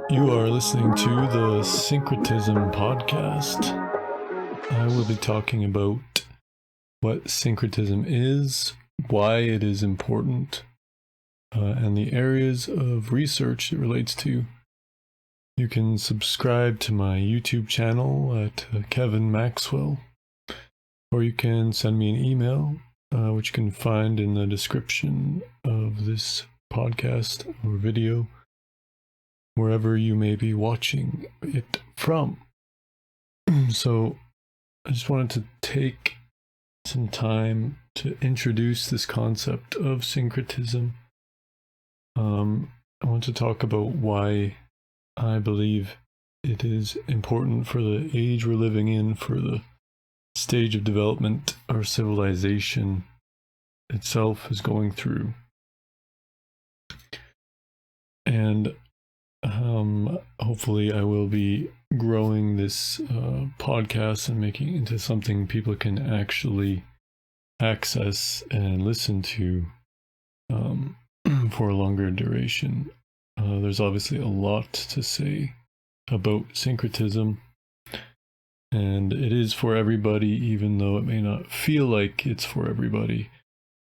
You are listening to the Syncretism Podcast. I will be talking about what syncretism is, why it is important, and the areas of research it relates to. You can subscribe to my YouTube channel at Kevin Maxwell, or you can send me an email, which you can find in the description of this podcast or video, wherever you may be watching it from. So I just wanted to take some time to introduce this concept of syncretism. I want to talk about why I believe it is important for the age we're living in, for the stage of development our civilization itself is going through. And hopefully I will be growing this podcast and making it into something people can actually access and listen to for a longer duration. There's obviously a lot to say about syncretism, and it is for everybody, even though it may not feel like it's for everybody,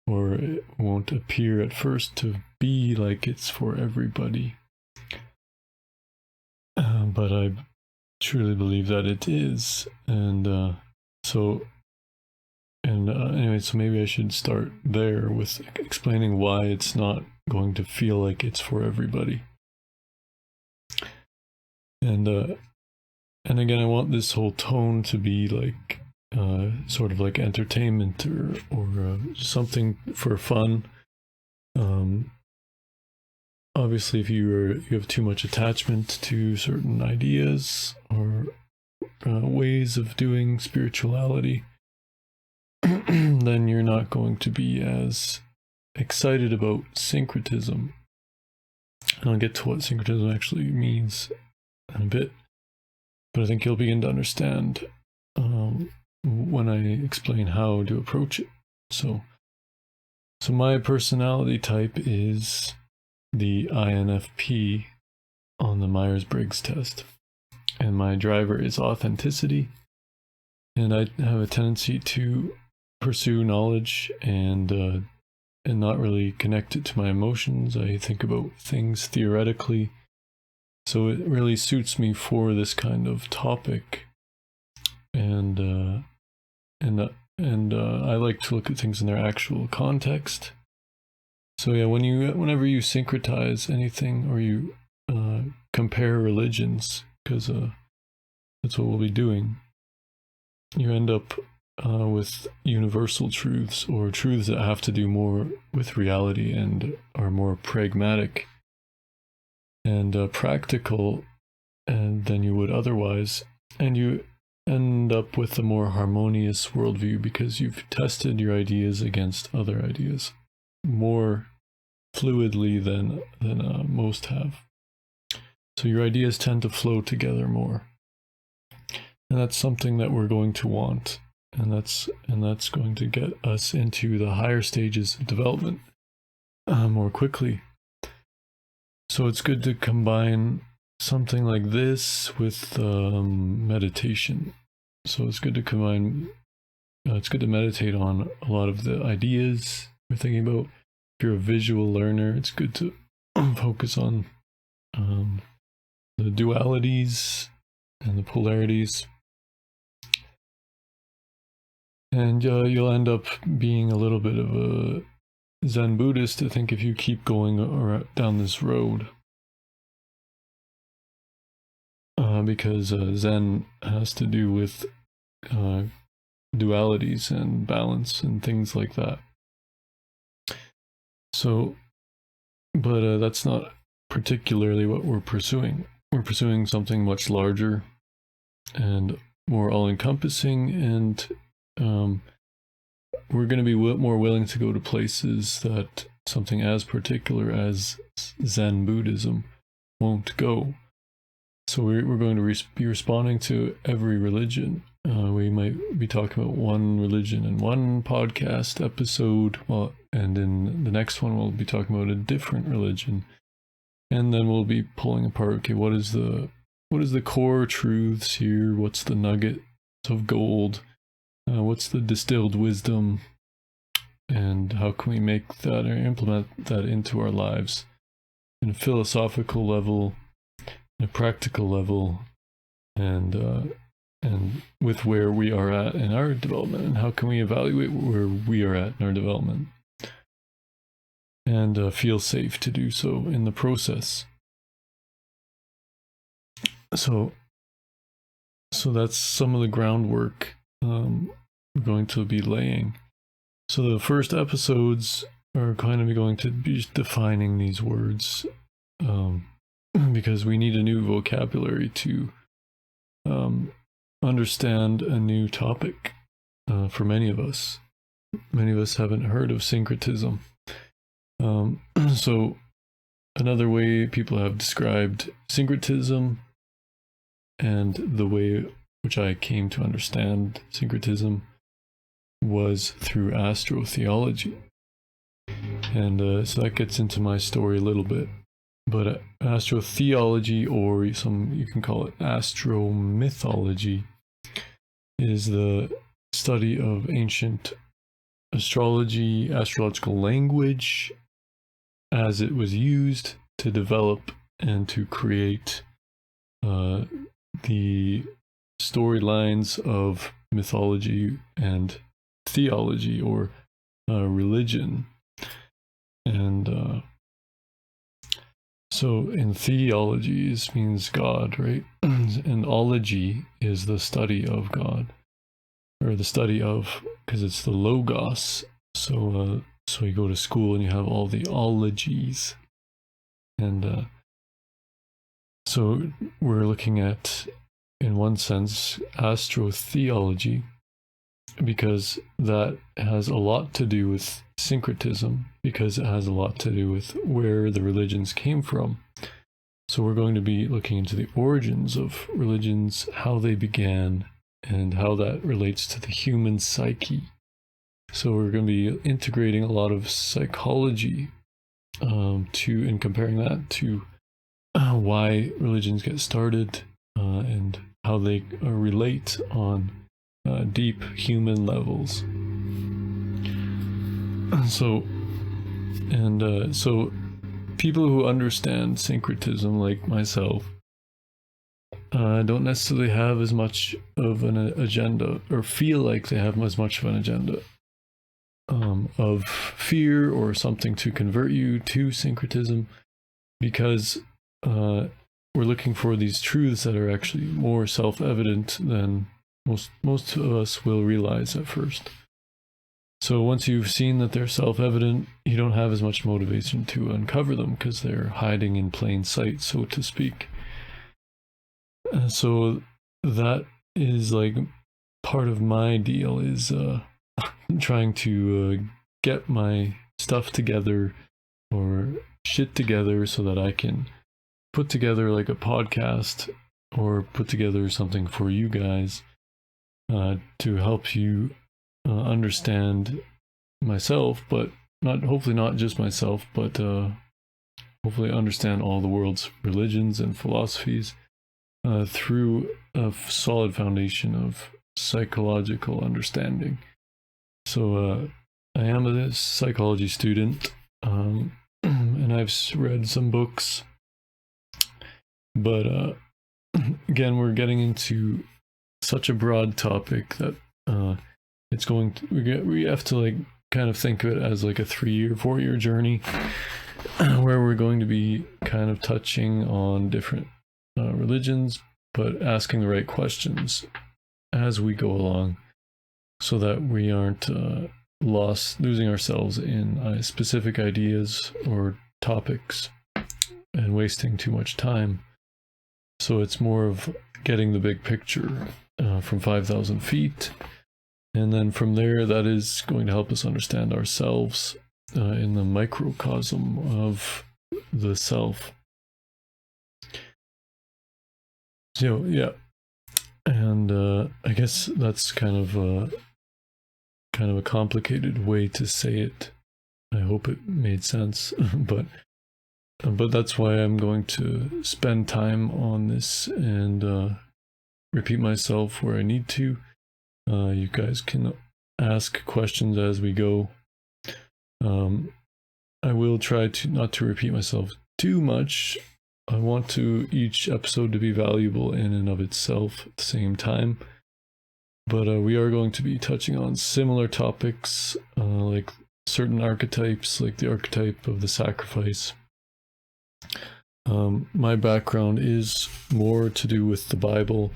or it won't appear at first to be like it's for everybody. But I truly believe that it is, and anyway, so maybe I should start there with explaining why it's not going to feel like it's for everybody. And again, I want this whole tone to be like sort of like entertainment or something for fun. Obviously, if you have too much attachment to certain ideas or ways of doing spirituality, then you're not going to be as excited about syncretism. And I'll get to what syncretism actually means in a bit, but I think you'll begin to understand when I explain how to approach it. So my personality type is the INFP on the Myers-Briggs test, and my driver is authenticity, and I have a tendency to pursue knowledge and not really connect it to my emotions. I think about things theoretically, so it really suits me for this kind of topic, and I like to look at things in their actual context. So yeah, whenever you syncretize anything, or you compare religions, because that's what we'll be doing, you end up with universal truths, or truths that have to do more with reality and are more pragmatic and practical than you would otherwise, and you end up with a more harmonious worldview because you've tested your ideas against other ideas more fluidly than most have. So your ideas tend to flow together more, and that's something that we're going to want, and that's going to get us into the higher stages of development more quickly. So it's good to combine something like this with meditation. So it's good to combine. It's good to meditate on a lot of the ideas we're thinking about. If you're a visual learner, it's good to focus on the dualities and the polarities. And you'll end up being a little bit of a Zen Buddhist, I think, if you keep going down this road. Because Zen has to do with dualities and balance and things like that. So, but that's not particularly what we're pursuing. We're pursuing something much larger and more all-encompassing, and we're going to be more willing to go to places that something as particular as Zen Buddhism won't go. So we're going to be responding to every religion We might be talking about one religion in one podcast episode, and in the next one we'll be talking about a different religion, and then we'll be pulling apart. Okay, what is the core truths here? What's the nugget of gold? What's the distilled wisdom? And how can we make that or implement that into our lives in a philosophical level, in a practical level, and with where we are at in our development, and how can we evaluate where we are at in our development and feel safe to do so in the process. So that's some of the groundwork we're going to be laying. So the first episodes are kind of going to be defining these words, because we need a new vocabulary to understand a new topic. For many of us haven't heard of syncretism. So another way people have described syncretism, and the way which I came to understand syncretism, was through astrotheology. And so that gets into my story a little bit. But astrotheology, or you can call it astromythology, is the study of ancient astrology, astrological language, as it was used to develop and to create the storylines of mythology and theology, or religion. And so in theology, this means God, right? And ology is the study of God, or the study of, because it's the logos. So you go to school and you have all the ologies, and so we're looking at, in one sense, astrotheology, because that has a lot to do with syncretism, because it has a lot to do with where the religions came from. So we're going to be looking into the origins of religions, how they began, and how that relates to the human psyche. So we're going to be integrating a lot of psychology and comparing that to why religions get started, and how they relate on deep human levels. So people who understand syncretism, like myself, don't necessarily have as much of an agenda, or feel like they have as much of an agenda of fear or something to convert you to syncretism, because we're looking for these truths that are actually more self-evident than most of us will realize at first. So once you've seen that they're self-evident, you don't have as much motivation to uncover them, because they're hiding in plain sight, so to speak. So that is like part of my deal, is trying to get my stuff together, or shit together, so that I can put together like a podcast, or put together something for you guys to help you understand myself, but hopefully not just myself, but hopefully understand all the world's religions and philosophies through a solid foundation of psychological understanding. So I am a psychology student, and I've read some books, but again, we're getting into such a broad topic that it's going to, we have to like kind of think of it as like a 3 or 4 year journey, where we're going to be kind of touching on different religions, but asking the right questions as we go along, so that we aren't losing ourselves in specific ideas or topics and wasting too much time. So it's more of getting the big picture from 5,000 feet. And then from there, that is going to help us understand ourselves in the microcosm of the self. So, yeah. And I guess that's kind of a complicated way to say it. I hope it made sense, but that's why I'm going to spend time on this and repeat myself where I need to. You guys can ask questions as we go. I will try to not to repeat myself too much. I want to each episode to be valuable in and of itself at the same time. But we are going to be touching on similar topics, like certain archetypes, like the archetype of the sacrifice. My background is more to do with the Bible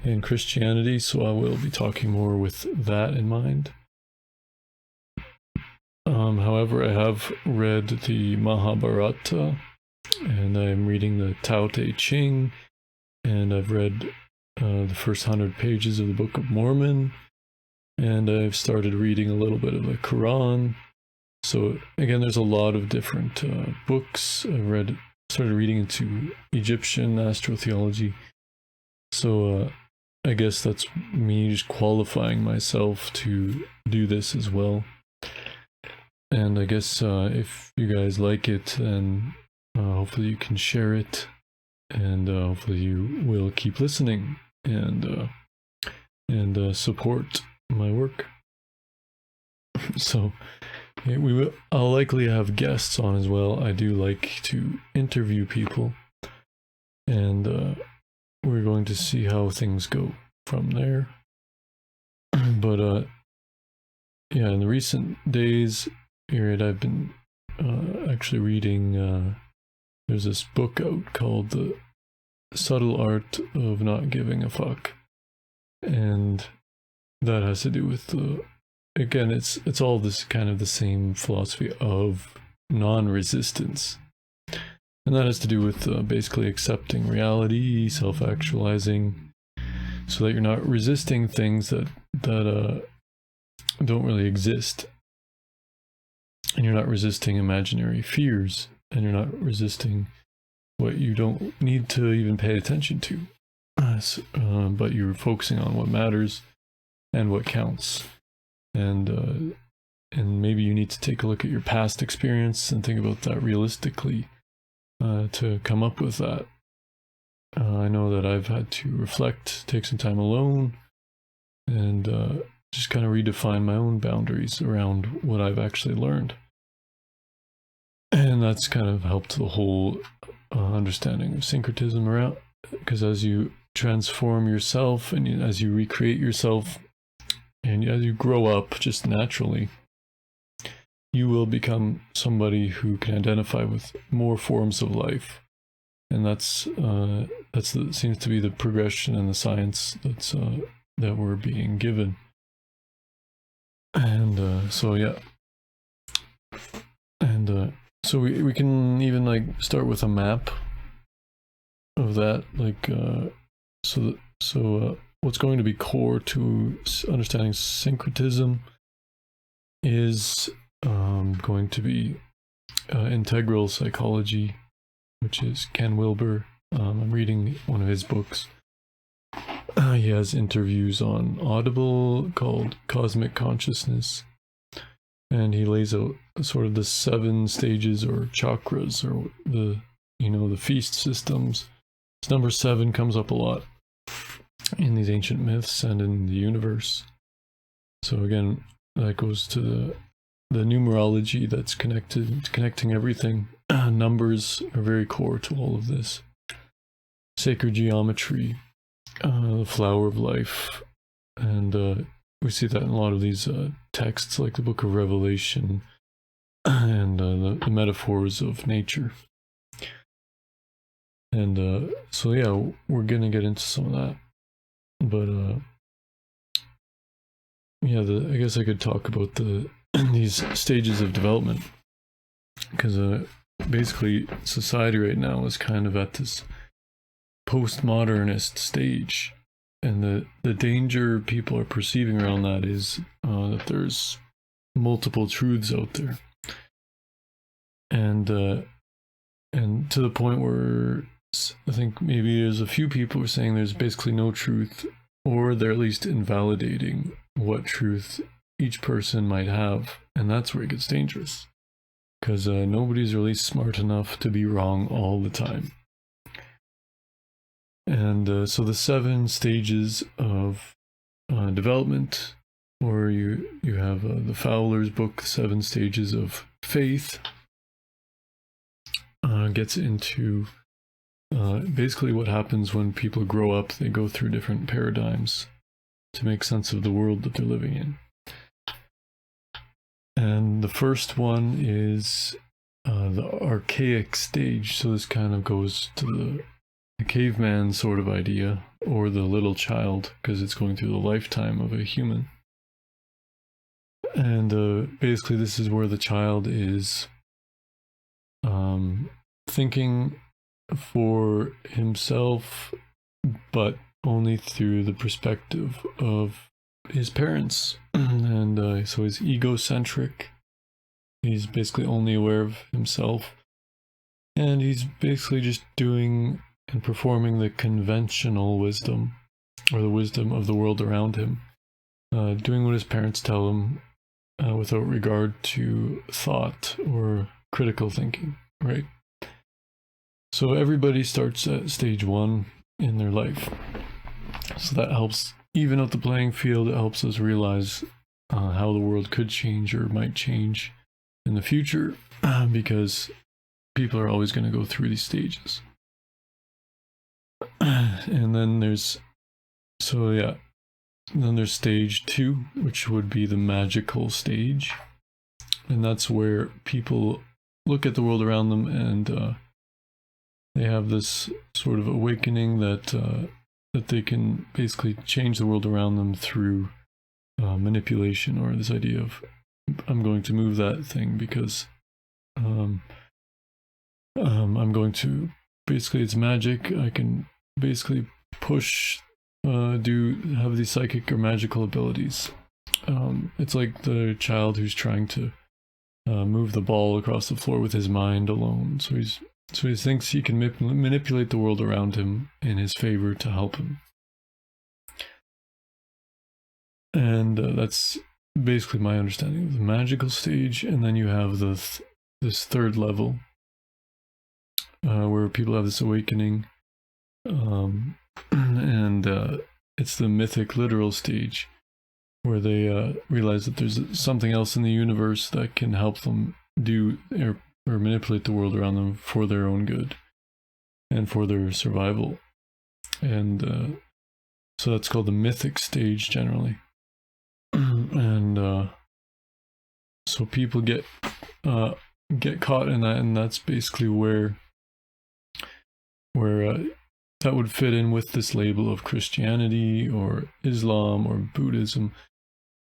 and Christianity, so I will be talking more with that in mind. However, I have read the Mahabharata, and I'm reading the Tao Te Ching, and I've read the first 100 pages of the Book of Mormon, and I've started reading a little bit of the Quran. So again, there's a lot of different books. I started reading into Egyptian astrotheology. So I guess that's me just qualifying myself to do this as well. And I guess if you guys like it, then hopefully you can share it, and hopefully you will keep listening and support my work. So I'll likely have guests on as well. I do like to interview people, and we're going to see how things go from there. But yeah, in the recent days period, I've been actually reading. There's this book out called The Subtle Art of Not Giving a Fuck, and that has to do with again, it's all this kind of the same philosophy of non-resistance, and that has to do with basically accepting reality, self-actualizing, so that you're not resisting things that don't really exist, and you're not resisting imaginary fears, and you're not resisting what you don't need to even pay attention to, but you're focusing on what matters and what counts. And maybe you need to take a look at your past experience and think about that realistically to come up with that. I know that I've had to reflect, take some time alone, and just kind of redefine my own boundaries around what I've actually learned. And that's kind of helped the whole understanding of syncretism around, because as you transform yourself and as you recreate yourself, and as you grow up just naturally, you will become somebody who can identify with more forms of life. And that seems to be the progression in the science that we're being given. And so yeah, and so we can even like start with a map of that, like so what's going to be core to understanding syncretism is going to be integral psychology, which is Ken Wilber. I'm reading one of his books. He has interviews on Audible called Cosmic Consciousness, and he lays out sort of the 7 stages or chakras, or the feast systems. This number 7 comes up a lot in these ancient myths and in the universe. So again, that goes to the numerology that's connecting everything. Numbers are very core to all of this. Sacred geometry, the flower of life, and we see that in a lot of these texts, like the Book of Revelation, and the metaphors of nature. And so yeah, we're gonna get into some of that. But yeah, I guess I could talk about these stages of development, because basically society right now is kind of at this postmodernist stage, and the danger people are perceiving around that is that there's multiple truths out there, and to the point where I think maybe there's a few people who are saying there's basically no truth or they're at least invalidating what truth each person might have, and that's where it gets dangerous, because nobody's really smart enough to be wrong all the time. And so the 7 stages of development, or you have the Fowler's book, 7 Stages of Faith, gets into basically what happens when people grow up. They go through different paradigms to make sense of the world that they're living in. And the first one is the archaic stage. So this kind of goes to the caveman sort of idea, or the little child, because it's going through the lifetime of a human. And basically this is where the child is thinking for himself, but only through the perspective of his parents. And so he's egocentric. He's basically only aware of himself, and he's basically just doing and performing the conventional wisdom, or the wisdom of the world around him, doing what his parents tell him, without regard to thought or critical thinking, right? So everybody starts at stage 1 in their life. So that helps even out the playing field. It helps us realize how the world could change or might change in the future, because people are always going to go through these stages. And then there's stage 2, which would be the magical stage, and that's where people look at the world around them, and they have this sort of awakening that they can basically change the world around them through manipulation, or this idea of, I'm going to move that thing because I'm going to, basically it's magic. I can basically push, have these psychic or magical abilities. It's like the child who's trying to move the ball across the floor with his mind alone. So he thinks he can manipulate the world around him in his favor to help him. And that's basically my understanding of the magical stage. And then you have this 3rd level, where people have this awakening, and it's the mythic literal stage, where they realize that there's something else in the universe that can help them do or manipulate the world around them for their own good and for their survival. And so that's called the mythic stage generally. And so people get caught in that, and that's basically where that would fit in with this label of Christianity or Islam or Buddhism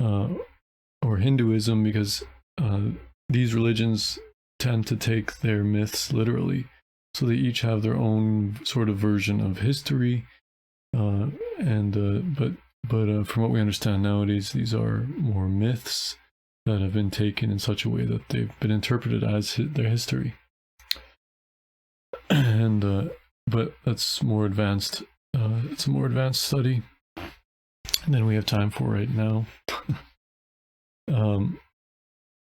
or Hinduism, because these religions tend to take their myths literally. So they each have their own sort of version of history, but from what we understand nowadays, these are more myths that have been taken in such a way that they've been interpreted as their history. And but that's more advanced. It's a more advanced study than we have time for right now.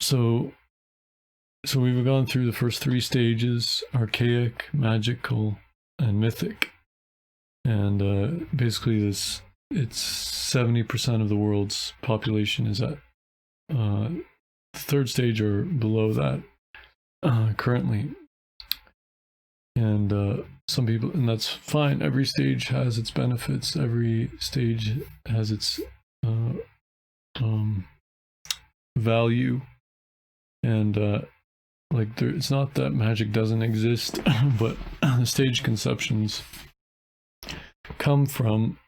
So we've gone through the first 3 stages: archaic, magical, and mythic. And basically it's 70% of the world's population is at the 3rd stage or below that currently. And some people, and that's fine. Every stage has its benefits. Every stage has its value. And it's not that magic doesn't exist, but the stage conceptions come from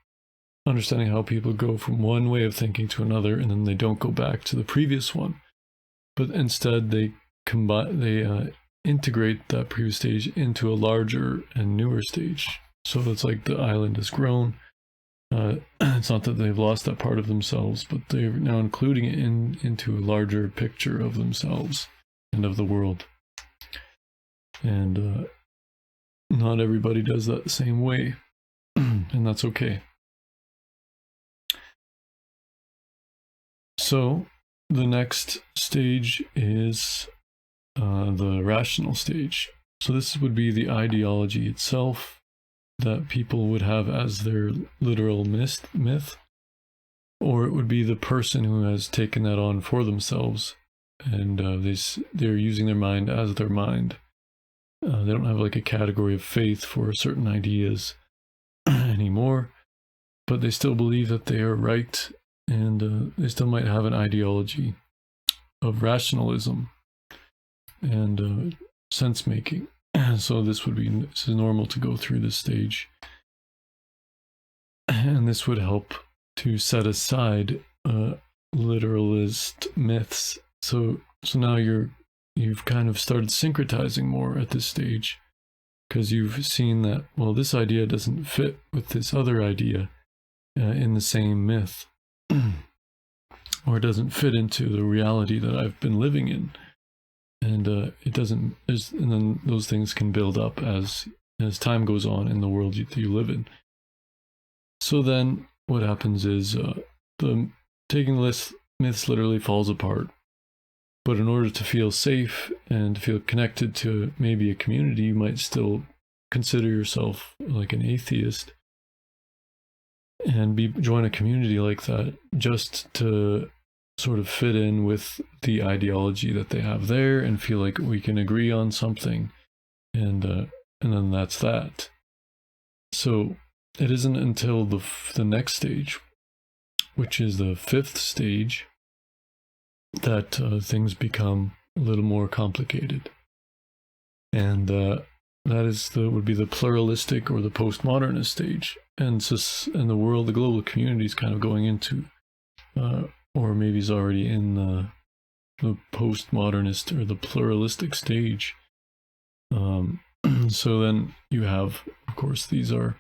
understanding how people go from one way of thinking to another, and then they don't go back to the previous one, but instead they integrate that previous stage into a larger and newer stage. So it's like the island has grown. It's not that they've lost that part of themselves, but they're now including it into a larger picture of themselves and of the world. And not everybody does that the same way, and that's okay. So the next stage is the rational stage. So this would be the ideology itself that people would have as their literal myth, or it would be the person who has taken that on for themselves, and they're using their mind as their mind. They don't have like a category of faith for certain ideas anymore, but they still believe that they are right, and they still might have an ideology of rationalism and sense making. So this is normal to go through this stage, and this would help to set aside literalist myths. So now you've kind of started syncretizing more at this stage, because you've seen that, well, this idea doesn't fit with this other idea in the same myth, or it doesn't fit into the reality that I've been living in, and it doesn't. And then those things can build up as time goes on in the world that you live in. So then what happens is the taking the myths literally falls apart. But in order to feel safe and to feel connected to maybe a community, you might still consider yourself like an atheist and join a community like that, just to sort of fit in with the ideology that they have there and feel like we can agree on something, and then that's that. So it isn't until the next stage, which is the fifth stage, that things become a little more complicated, and that would be the pluralistic or the postmodernist stage, and the world, the global community is kind of going into, or maybe is already in the postmodernist or the pluralistic stage. So then you have, of course, these are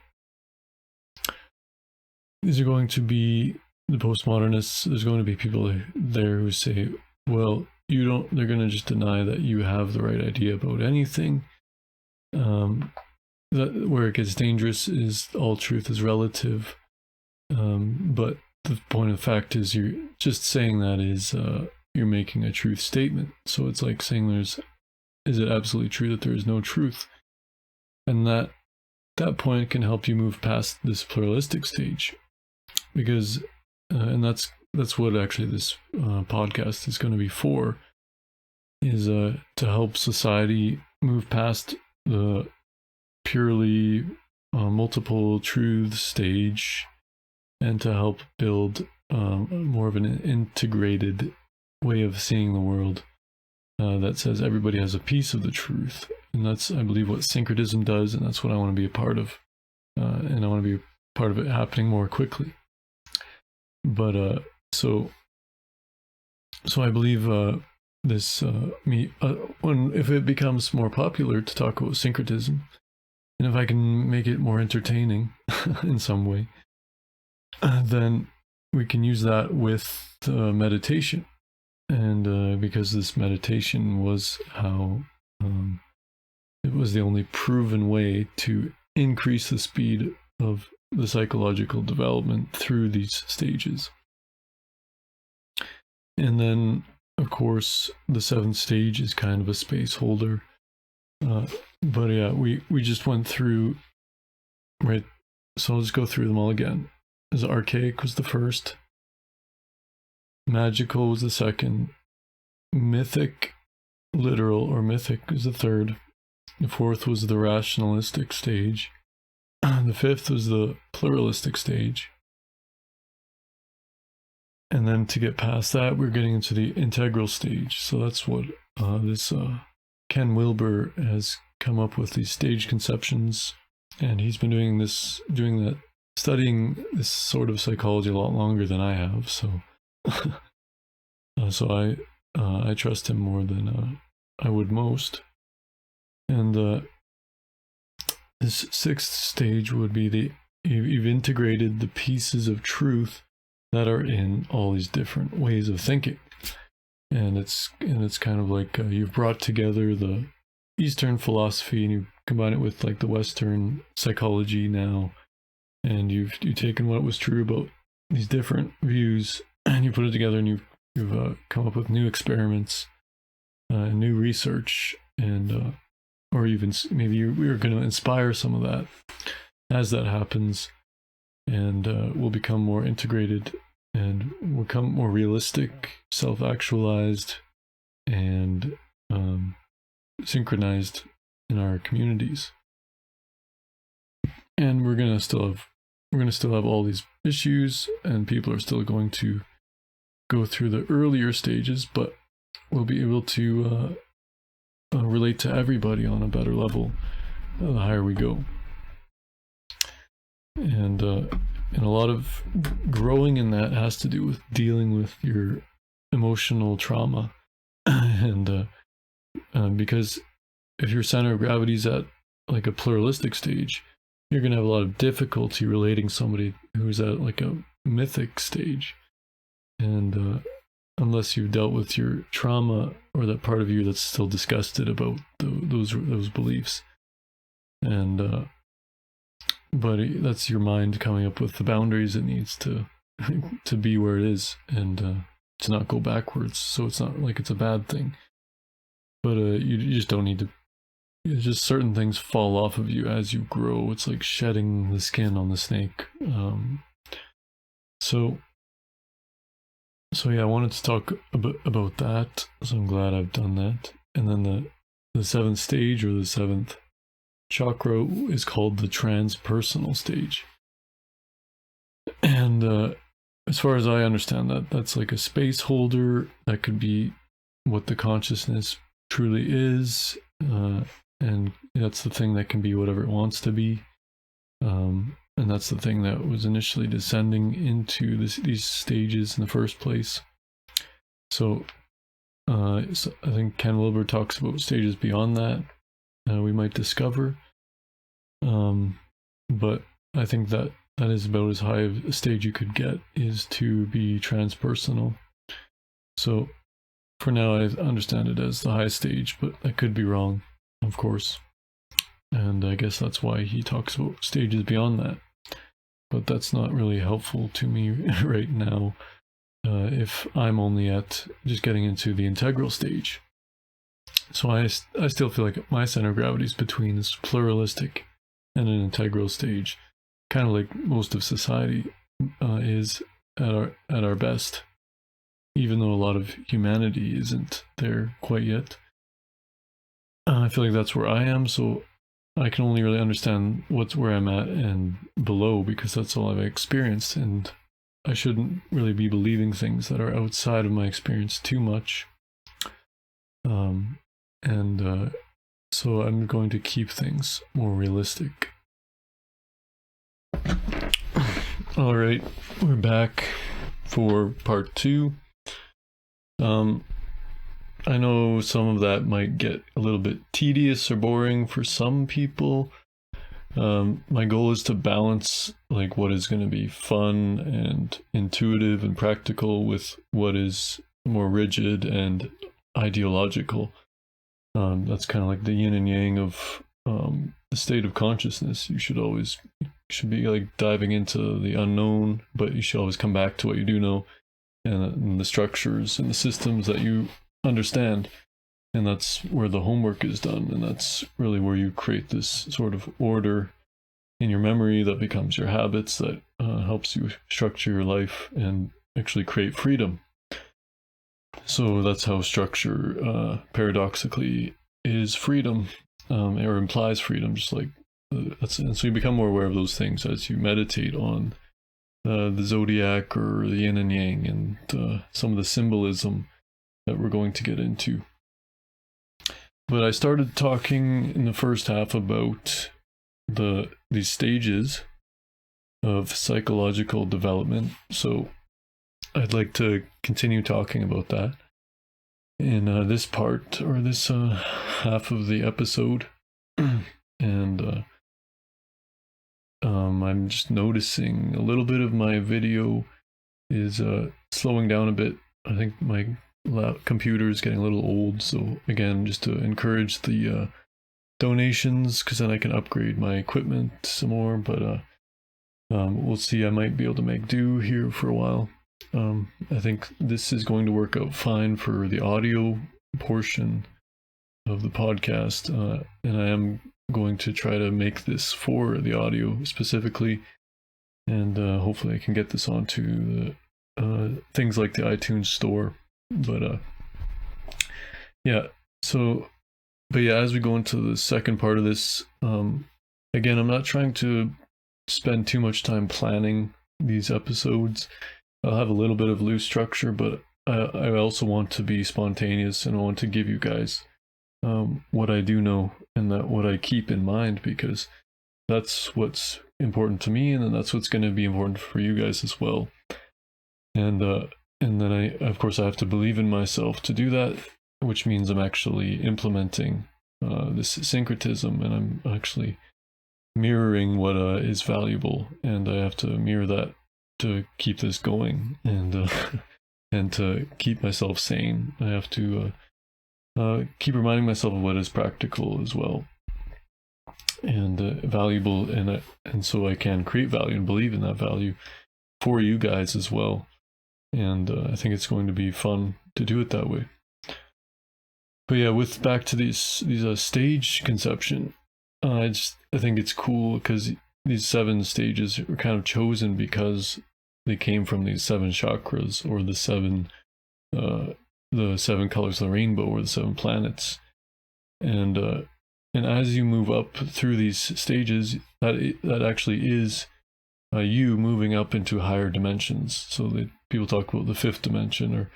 going to be the postmodernists. There's going to be people there who say, well, they're going to just deny that you have the right idea about anything. Where it gets dangerous is all truth is relative. But the point of the fact is, you're just saying that is, you're making a truth statement. So it's like saying is it absolutely true that there is no truth? And that point can help you move past this pluralistic stage, because and that's what actually this podcast is going to be for, is to help society move past the purely multiple truth stage, and to help build more of an integrated way of seeing the world that says everybody has a piece of the truth. And that's, I believe, what syncretism does, and that's what I want to be a part of, and I want to be part of it happening more quickly. But so I believe if it becomes more popular to talk about syncretism, and if I can make it more entertaining in some way, then we can use that with meditation. And because this meditation was how it was the only proven way to increase the speed of the psychological development through these stages. And then, of course, the seventh stage is kind of a space holder. But yeah, we just went through, right? So I'll just go through them all again. As archaic was the first, magical was the second, mythic, literal or mythic is the third. The fourth was the rationalistic stage. The fifth was the pluralistic stage. And then to get past that, we're getting into the integral stage. So that's what this Ken Wilber has come up with, these stage conceptions. And he's been studying this sort of psychology a lot longer than I have. So so I trust him more than I would most. And this sixth stage would be you've integrated the pieces of truth that are in all these different ways of thinking, and it's kind of like you've brought together the Eastern philosophy and you combine it with like the Western psychology now, and you've taken what was true about these different views and you put it together and you've you've come up with new experiments, new research, and or even maybe we're going to inspire some of that as that happens, and we'll become more integrated and we'll become more realistic, self-actualized, and synchronized in our communities. And we're gonna still have all these issues, and people are still going to go through the earlier stages, but we'll be able to relate to everybody on a better level the higher we go. And a lot of growing in that has to do with dealing with your emotional trauma. And because if your center of gravity is at like a pluralistic stage, you're going to have a lot of difficulty relating somebody who's at like a mythic stage. And unless you've dealt with your trauma or that part of you that's still disgusted about those beliefs. And but that's your mind coming up with the boundaries it needs to to be where it is, and to not go backwards. So it's not like it's a bad thing, but you just don't need to. It's just certain things fall off of you as you grow. It's like shedding the skin on the snake. So yeah, I wanted to talk about that. So I'm glad I've done that. And then the seventh stage, or the seventh chakra, is called the transpersonal stage. And as far as I understand that, that's like a space holder. That could be what the consciousness truly is, and that's the thing that can be whatever it wants to be. And that's the thing that was initially descending into these stages in the first place. So I think Ken Wilber talks about stages beyond that we might discover. But I think that is about as high of a stage you could get, is to be transpersonal. So for now, I understand it as the highest stage, but I could be wrong, of course. And I guess that's why he talks about stages beyond that. But that's not really helpful to me right now, if I'm only at just getting into the integral stage. So I still feel like my center of gravity is between this pluralistic and an integral stage, kind of like most of society is at our best, even though a lot of humanity isn't there quite yet. I feel like that's where I am, so I can only really understand where I'm at and below, because that's all I've experienced, and I shouldn't really be believing things that are outside of my experience too much. So I'm going to keep things more realistic. All right, we're back for part 2. I know some of that might get a little bit tedious or boring for some people. My goal is to balance like what is going to be fun and intuitive and practical with what is more rigid and ideological. That's kind of like the yin and yang of the state of consciousness. You should be like diving into the unknown, but you should always come back to what you do know, and the structures and the systems that you understand. And that's where the homework is done, and that's really where you create this sort of order in your memory that becomes your habits, that helps you structure your life and actually create freedom. So that's how structure paradoxically is freedom, or implies freedom, just like and so you become more aware of those things as you meditate on the zodiac or the yin and yang, and some of the symbolism that we're going to get into. But I started talking in the first half about these stages of psychological development, so I'd like to continue talking about that in this part, or this half of the episode. And I'm just noticing a little bit of my video is slowing down a bit. I think my computer is getting a little old, so again, just to encourage the donations, because then I can upgrade my equipment some more. But we'll see. I might be able to make do here for a while. I think this is going to work out fine for the audio portion of the podcast, and I am going to try to make this for the audio specifically, and hopefully I can get this onto the things like the iTunes store. But yeah, so but yeah, as we go into the second part of this, again, I'm not trying to spend too much time planning these episodes. I'll have a little bit of loose structure, but I also want to be spontaneous, and I want to give you guys what I do know and that what I keep in mind, because that's what's important to me, and then that's what's going to be important for you guys as well. And then of course I have to believe in myself to do that, which means I'm actually implementing this syncretism, and I'm actually mirroring what is valuable, and I have to mirror that to keep this going, and and to keep myself sane. I have to keep reminding myself of what is practical as well, and valuable, and so I can create value and believe in that value for you guys as well. And I think it's going to be fun to do it that way. But yeah, with back to these stage conception, I think it's cool because these 7 stages are kind of chosen because they came from these 7 chakras, or the 7 colors of the rainbow, or the 7 planets. And as you move up through these stages, that actually is you moving up into higher dimensions. So that people talk about the 5th dimension, or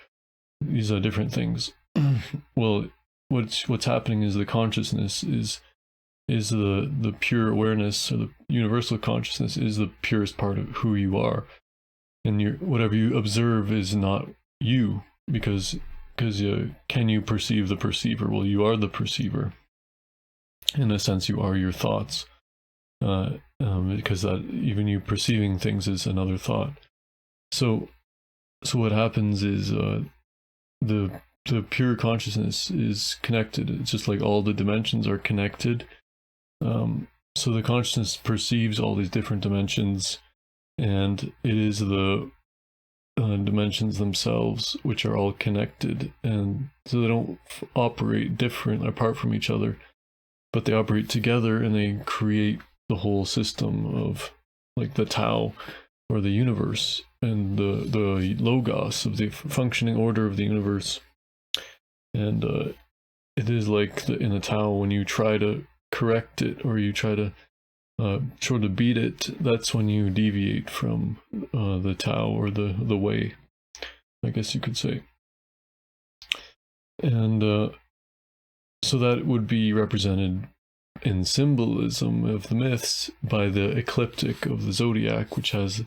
these are different things. Well, what's happening is the consciousness is the pure awareness, or the universal consciousness is the purest part of who you are, and whatever you observe is not you, because can you perceive the perceiver? Well, you are the perceiver. In a sense, you are your thoughts, because that even you perceiving things is another thought. So what happens is the pure consciousness is connected. It's just like all the dimensions are connected. So the consciousness perceives all these different dimensions, and it is the dimensions themselves which are all connected, and so they don't operate different apart from each other, but they operate together, and they create the whole system of, like, the Tao, or the universe, and the logos of the functioning order of the universe. And it is like in the Tao, when you try to correct it, or you try to beat it, that's when you deviate from the Tao, or the way, I guess you could say. And so that would be represented in symbolism of the myths by the ecliptic of the zodiac, which has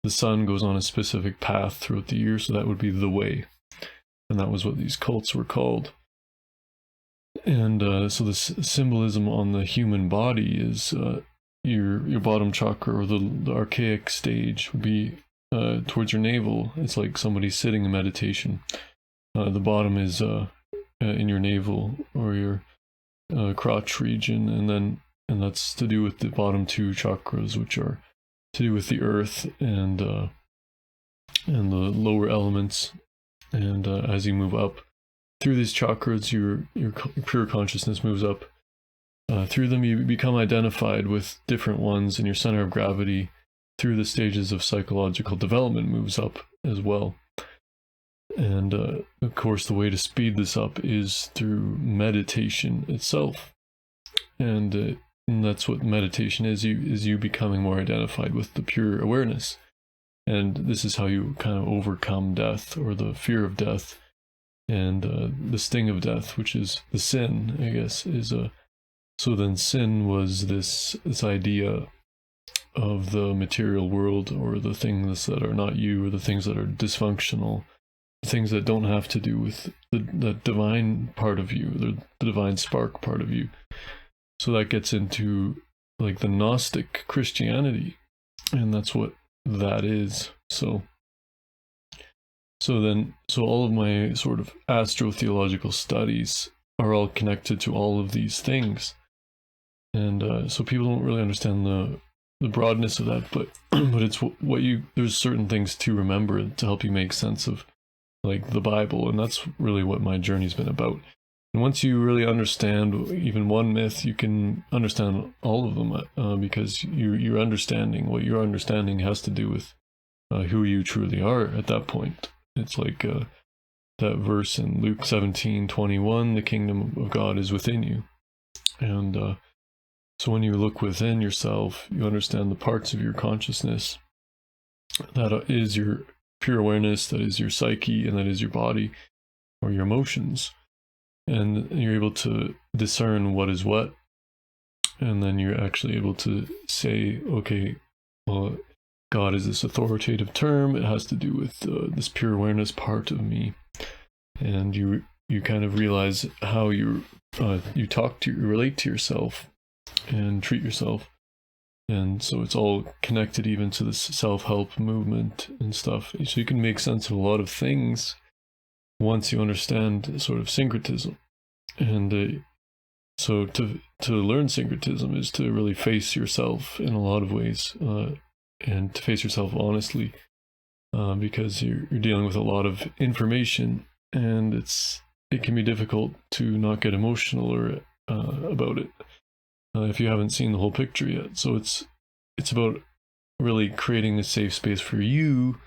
the sun goes on a specific path throughout the year, so that would be the way. And that was what these cults were called. And so this symbolism on the human body is your bottom chakra, or the archaic stage, would be towards your navel. It's like somebody sitting in meditation. The bottom is in your navel, or your crotch region, and that's to do with the bottom 2 chakras, which are to do with the earth and the lower elements. And as you move up through these chakras, your pure consciousness moves up through them. You become identified with different ones, and your center of gravity through the stages of psychological development moves up as well. And of course, the way to speed this up is through meditation itself, and that's what meditation is. You becoming more identified with the pure awareness. And this is how you kind of overcome death, or the fear of death, and the sting of death, which is the sin, I guess, is so then sin was this idea of the material world, or the things that are not you, or the things that are dysfunctional, things that don't have to do with the divine part of you, the divine spark part of you. So that gets into like the Gnostic Christianity, and that's what that is. So all of my sort of astrotheological studies are all connected to all of these things. And so people don't really understand the broadness of that, but but it's what you, there's certain things to remember to help you make sense of like the Bible, and that's really what my journey's been about. And once you really understand even one myth, you can understand all of them, because you're understanding what you're understanding has to do with who you truly are at that point. It's like that verse in Luke 17:21, the kingdom of God is within you. And so when you look within yourself, you understand the parts of your consciousness that is your pure awareness, that is your psyche, and that is your body or your emotions. And you're able to discern what is what. And then you're actually able to say, okay, well, God is this authoritative term. It has to do with this pure awareness part of me. And you kind of realize how you relate to yourself and treat yourself. And so it's all connected even to this self-help movement and stuff. So you can make sense of a lot of things once you understand sort of syncretism. And so to learn syncretism is to really face yourself in a lot of ways, and to face yourself honestly, because you're dealing with a lot of information, and it can be difficult to not get emotional or about it if you haven't seen the whole picture yet. So it's about really creating a safe space for you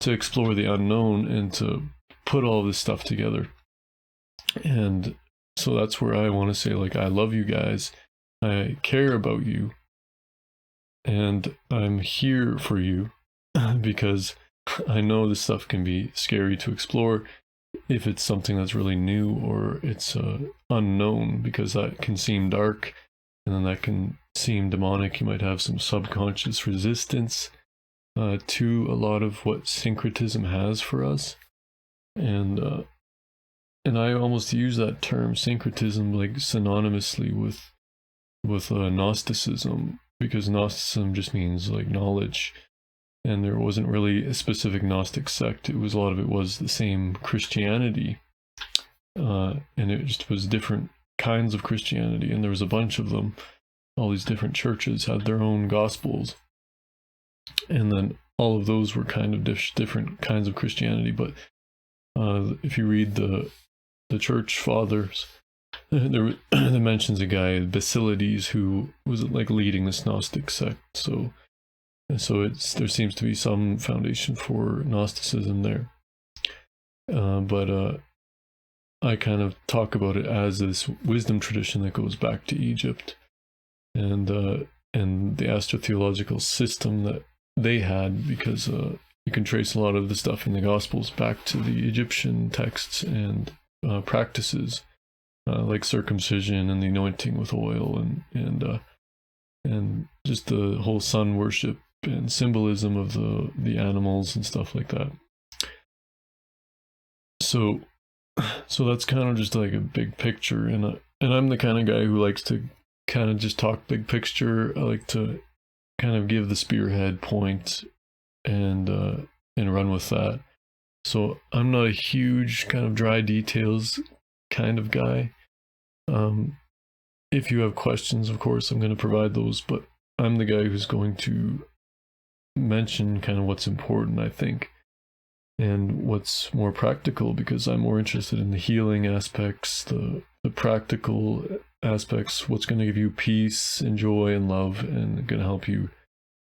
to explore the unknown and to put all this stuff together. And so that's where I want to say, like, I love you guys, I care about you, and I'm here for you because I know this stuff can be scary to explore if it's something that's really new or it's unknown, because that can seem dark and then that can seem demonic. You might have some subconscious resistance to a lot of what syncretism has for us. And I almost use that term syncretism like synonymously with Gnosticism, because Gnosticism just means like knowledge, and there wasn't really a specific Gnostic sect. A lot of it was the same Christianity, and it just was different kinds of Christianity, and there was a bunch of them. All these different churches had their own gospels, and then all of those were kind of different kinds of Christianity. But if you read the church fathers, there mentions a guy, Basilides, who was like leading this Gnostic sect. So there seems to be some foundation for Gnosticism there. But I kind of talk about it as this wisdom tradition that goes back to Egypt, and the astrotheological system that they had, because you can trace a lot of the stuff in the Gospels back to the Egyptian texts and practices, like circumcision and the anointing with oil, and just the whole sun worship and symbolism of the animals and stuff like that. So that's kind of just like a big picture, and I'm the kind of guy who likes to kind of just talk big picture. I like to kind of give the spearhead point and run with that. So I'm not a huge kind of dry details kind of guy. If you have questions, of course, I'm going to provide those, but I'm the guy who's going to mention kind of what's important, I think, and what's more practical, because I'm more interested in the healing aspects, the practical aspects, what's going to give you peace and joy and love, and going to help you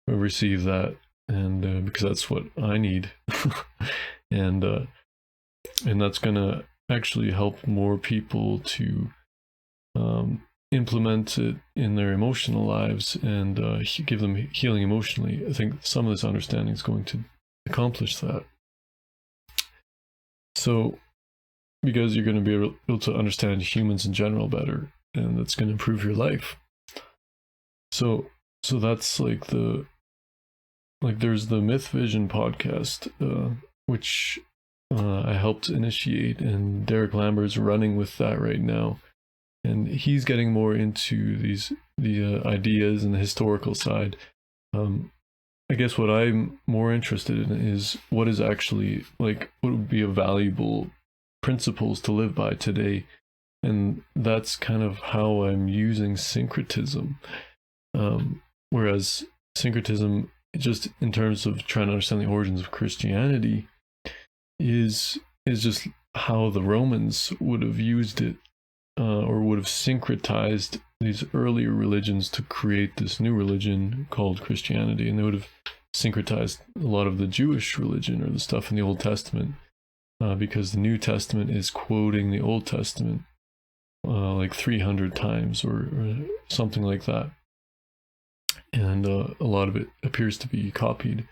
receive that, and because that's what I need. and that's going to actually help more people to implement it in their emotional lives and give them healing emotionally. I think some of this understanding is going to accomplish that. So, because you're going to be able to understand humans in general better, and that's going to improve your life. So that's like there's the Myth Vision podcast, which I helped initiate, and Derek Lambert's running with that right now. And he's getting more into the ideas and the historical side. I guess what I'm more interested in is what is actually, like, what would be a valuable principles to live by today. And that's kind of how I'm using syncretism. whereas syncretism, just in terms of trying to understand the origins of Christianity, is just how the Romans would have used it, or would have syncretized these earlier religions to create this new religion called Christianity. And they would have syncretized a lot of the Jewish religion or the stuff in the Old Testament, because the New Testament is quoting the Old Testament like 300 times or something like that. And a lot of it appears to be copied.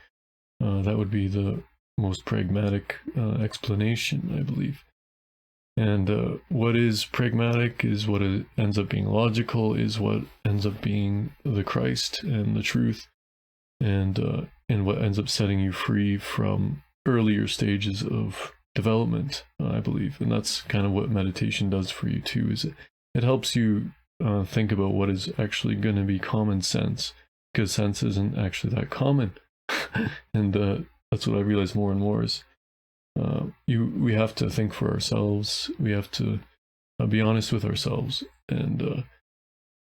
That would be the most pragmatic explanation, I believe. And what is pragmatic is what it ends up being logical, is what ends up being the Christ and the truth, and what ends up setting you free from earlier stages of development, I believe. And that's kind of what meditation does for you too, is it helps you think about what is actually going to be common sense, because sense isn't actually that common. And that's what I realize more and more is we have to think for ourselves. We have to be honest with ourselves, and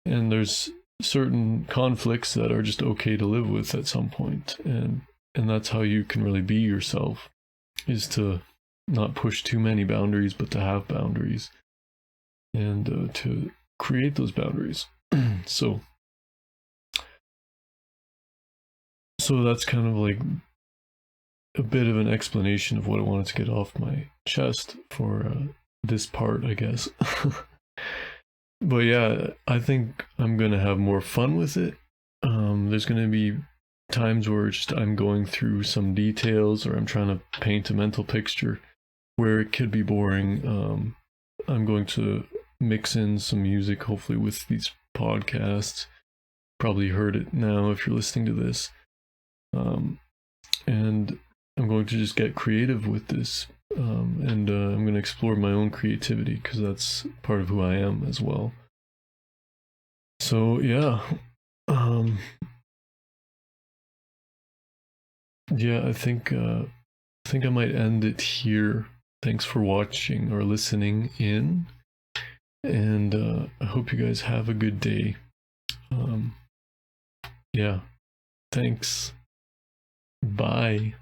there's certain conflicts that are just okay to live with at some point, and that's how you can really be yourself, is to not push too many boundaries, but to have boundaries, and to create those boundaries. So that's kind of like a bit of an explanation of what I wanted to get off my chest for this part, I guess. But yeah, I think I'm gonna have more fun with it. There's gonna be times where just I'm going through some details, or I'm trying to paint a mental picture where it could be boring. I'm going to mix in some music, hopefully, with these podcasts. Probably heard it now if you're listening to this. And I'm going to just get creative with this, and I'm going to explore my own creativity, because that's part of who I am as well. So yeah, yeah, I think I might end it here. Thanks for watching or listening in, and I hope you guys have a good day. Yeah, thanks. Bye.